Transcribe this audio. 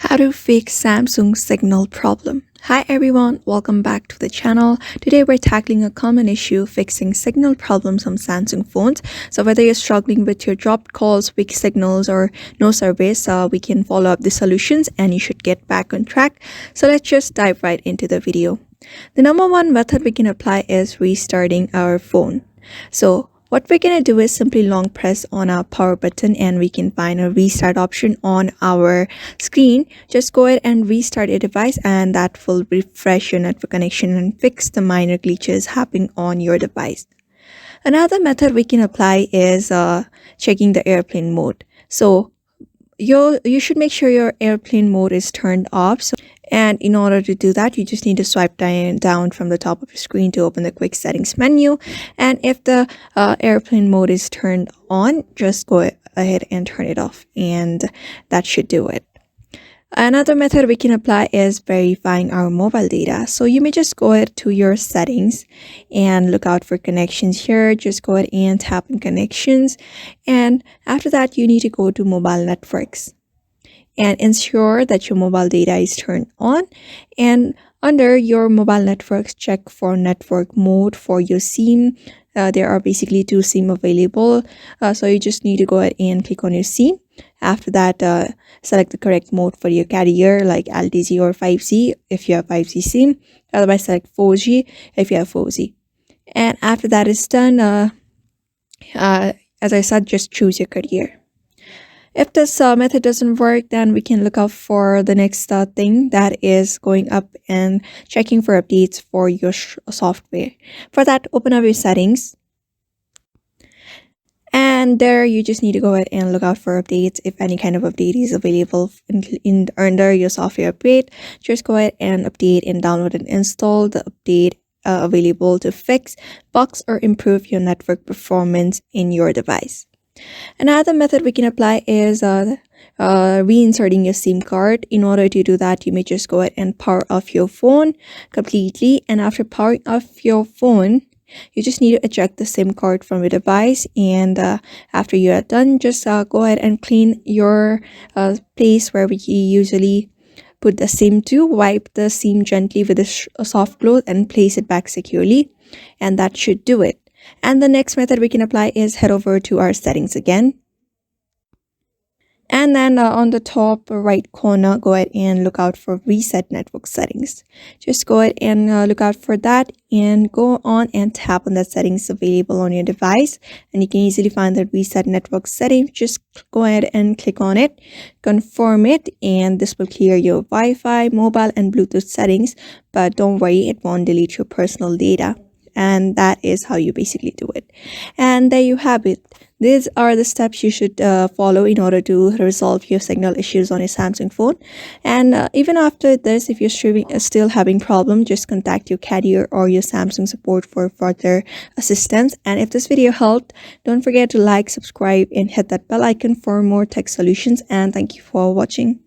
How to fix Samsung signal problem. Hi everyone, welcome back to the channel. Today we're tackling a common issue fixing signal problems on Samsung phones. So whether you're struggling with your dropped calls, weak signals or no service, we can follow up the solutions and you should get back on track. So let's just dive right into the video. The number one method we can apply is restarting our phone. So what we're going to do is simply long press on our power button and we can find a restart option on our screen. Just go ahead and restart your device and that will refresh your network connection and fix the minor glitches happening on your device. Another method we can apply is checking the airplane mode. So you should make sure your airplane mode is turned off. And in order to do that, you just need to swipe down from the top of your screen to open the quick settings menu. And if the airplane mode is turned on, just go ahead and turn it off, and that should do it. Another method we can apply is verifying our mobile data. So you may just go ahead to your settings and look out for connections here. Just go ahead and tap on connections. And after that, you need to go to mobile networks and ensure that your mobile data is turned on. And under your mobile networks, check for network mode for your SIM. There are basically two SIM available. So you just need to go ahead and click on your SIM. After that, select the correct mode for your carrier like LTE or 5G if you have 5G SIM. Otherwise, select 4G if you have 4G. And after that is done, as I said, just choose your carrier. If this method doesn't work, then we can look out for the next thing, that is going up and checking for updates for your software. For that, open up your settings. And there you just need to go ahead and look out for updates. If any kind of update is available under your software update, just go ahead and update and download and install the update available to fix bugs or improve your network performance in your device. Another method we can apply is reinserting your SIM card. In order to do that, you may just go ahead and power off your phone completely. And after powering off your phone, you just need to eject the SIM card from your device. And after you are done, just go ahead and clean your place where we usually put the SIM to. Wipe the SIM gently with a soft cloth and place it back securely. And that should do it. And the next method we can apply is head over to our settings again. And then on the top right corner, go ahead and look out for reset network settings. Just go ahead and look out for that and go on and tap on the settings available on your device. And you can easily find the reset network setting. Just go ahead and click on it, confirm it, and this will clear your Wi-Fi, mobile, and Bluetooth settings. But don't worry, it won't delete your personal data. And that is how you basically do it. And there you have it. These are the steps you should follow in order to resolve your signal issues on your Samsung phone. And even after this, if you're still having problem, just contact your carrier or your Samsung support for further assistance. And if this video helped, don't forget to like, subscribe, and hit that bell icon for more tech solutions. And thank you for watching.